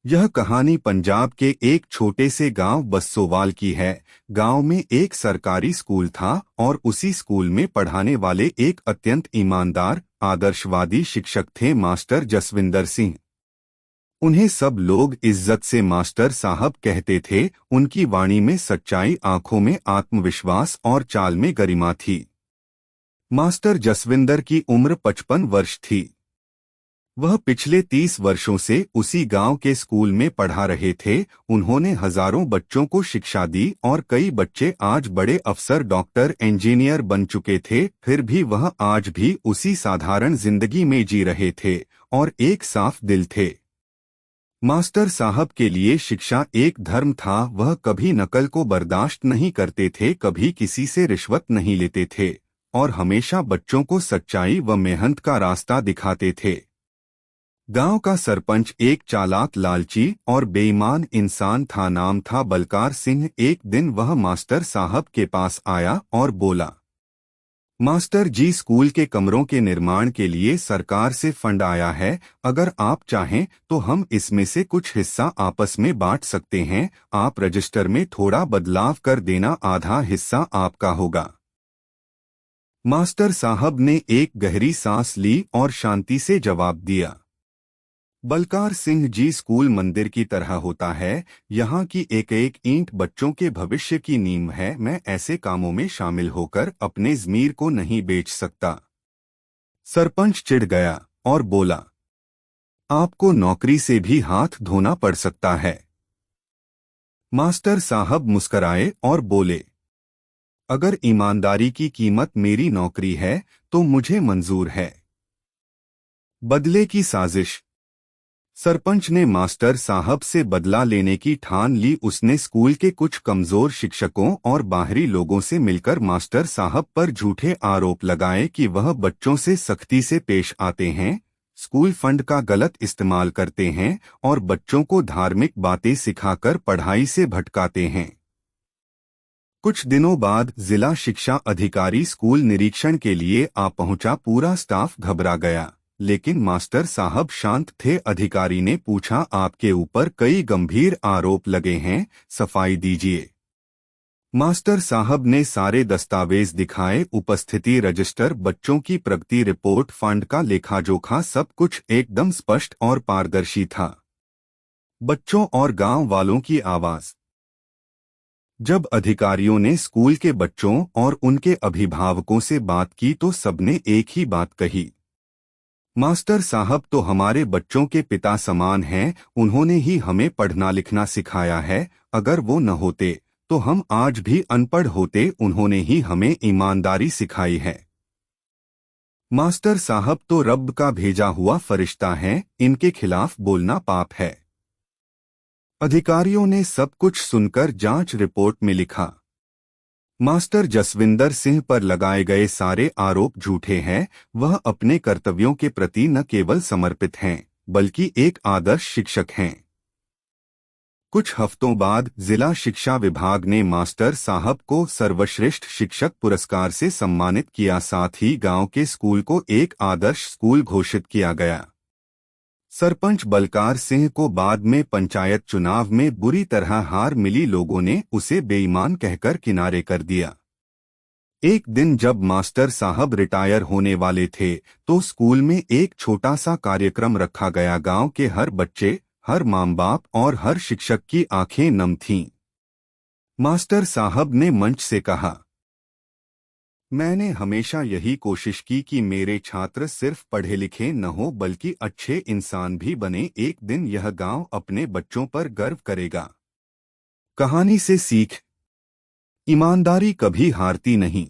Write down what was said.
यह कहानी पंजाब के एक छोटे से गांव बसोवाल की है। गांव में एक सरकारी स्कूल था और उसी स्कूल में पढ़ाने वाले एक अत्यंत ईमानदार आदर्शवादी शिक्षक थे, मास्टर जसविंदर सिंह। उन्हें सब लोग इज्जत से मास्टर साहब कहते थे। उनकी वाणी में सच्चाई, आंखों में आत्मविश्वास और चाल में गरिमा थी। मास्टर जसविंदर की उम्र 55 वर्ष थी। वह पिछले 30 वर्षों से उसी गांव के स्कूल में पढ़ा रहे थे। उन्होंने हजारों बच्चों को शिक्षा दी और कई बच्चे आज बड़े अफसर, डॉक्टर, इंजीनियर बन चुके थे। फिर भी वह आज भी उसी साधारण जिंदगी में जी रहे थे और एक साफ दिल थे। मास्टर साहब के लिए शिक्षा एक धर्म था। वह कभी नकल को बर्दाश्त नहीं करते थे, कभी किसी से रिश्वत नहीं लेते थे और हमेशा बच्चों को सच्चाई व मेहनत का रास्ता दिखाते थे। गांव का सरपंच एक चालाक, लालची और बेईमान इंसान था। नाम था बलकार सिंह। एक दिन वह मास्टर साहब के पास आया और बोला, मास्टर जी, स्कूल के कमरों के निर्माण के लिए सरकार से फंड आया है। अगर आप चाहें तो हम इसमें से कुछ हिस्सा आपस में बांट सकते हैं। आप रजिस्टर में थोड़ा बदलाव कर देना, आधा हिस्सा आपका होगा। मास्टर साहब ने एक गहरी सांस ली और शांति से जवाब दिया, बलकार सिंह जी, स्कूल मंदिर की तरह होता है। यहाँ की एक एक ईंट बच्चों के भविष्य की नींव है। मैं ऐसे कामों में शामिल होकर अपने ज़मीर को नहीं बेच सकता। सरपंच चिढ़ गया और बोला, आपको नौकरी से भी हाथ धोना पड़ सकता है। मास्टर साहब मुस्कराए और बोले, अगर ईमानदारी की कीमत मेरी नौकरी है तो मुझे मंजूर है। बदले की साजिश। सरपंच ने मास्टर साहब से बदला लेने की ठान ली। उसने स्कूल के कुछ कमजोर शिक्षकों और बाहरी लोगों से मिलकर मास्टर साहब पर झूठे आरोप लगाए कि वह बच्चों से सख्ती से पेश आते हैं, स्कूल फंड का गलत इस्तेमाल करते हैं और बच्चों को धार्मिक बातें सिखाकर पढ़ाई से भटकाते हैं। कुछ दिनों बाद जिला शिक्षा अधिकारी स्कूल निरीक्षण के लिए आ पहुंचा। पूरा स्टाफ घबरा गया, लेकिन मास्टर साहब शांत थे। अधिकारी ने पूछा, आपके ऊपर कई गंभीर आरोप लगे हैं, सफाई दीजिए। मास्टर साहब ने सारे दस्तावेज दिखाए, उपस्थिति रजिस्टर, बच्चों की प्रगति रिपोर्ट, फंड का लेखा जोखा, सब कुछ एकदम स्पष्ट और पारदर्शी था। बच्चों और गांव वालों की आवाज। जब अधिकारियों ने स्कूल के बच्चों और उनके अभिभावकों से बात की तो सबने एक ही बात कही, मास्टर साहब तो हमारे बच्चों के पिता समान हैं। उन्होंने ही हमें पढ़ना लिखना सिखाया है। अगर वो न होते तो हम आज भी अनपढ़ होते। उन्होंने ही हमें ईमानदारी सिखाई है। मास्टर साहब तो रब का भेजा हुआ फरिश्ता हैं, इनके खिलाफ बोलना पाप है। अधिकारियों ने सब कुछ सुनकर जांच रिपोर्ट में लिखा, मास्टर जसविंदर सिंह पर लगाए गए सारे आरोप झूठे हैं। वह अपने कर्तव्यों के प्रति न केवल समर्पित हैं, बल्कि एक आदर्श शिक्षक हैं। कुछ हफ्तों बाद जिला शिक्षा विभाग ने मास्टर साहब को सर्वश्रेष्ठ शिक्षक पुरस्कार से सम्मानित किया। साथ ही गांव के स्कूल को एक आदर्श स्कूल घोषित किया गया। सरपंच बलकार सिंह को बाद में पंचायत चुनाव में बुरी तरह हार मिली। लोगों ने उसे बेईमान कहकर किनारे कर दिया। एक दिन जब मास्टर साहब रिटायर होने वाले थे तो स्कूल में एक छोटा सा कार्यक्रम रखा गया। गांव के हर बच्चे, हर माँ बाप और हर शिक्षक की आंखें नम थीं। मास्टर साहब ने मंच से कहा, मैंने हमेशा यही कोशिश की कि मेरे छात्र सिर्फ पढ़े लिखे न हो बल्कि अच्छे इंसान भी बने। एक दिन यह गांव अपने बच्चों पर गर्व करेगा। कहानी से सीख, ईमानदारी कभी हारती नहीं।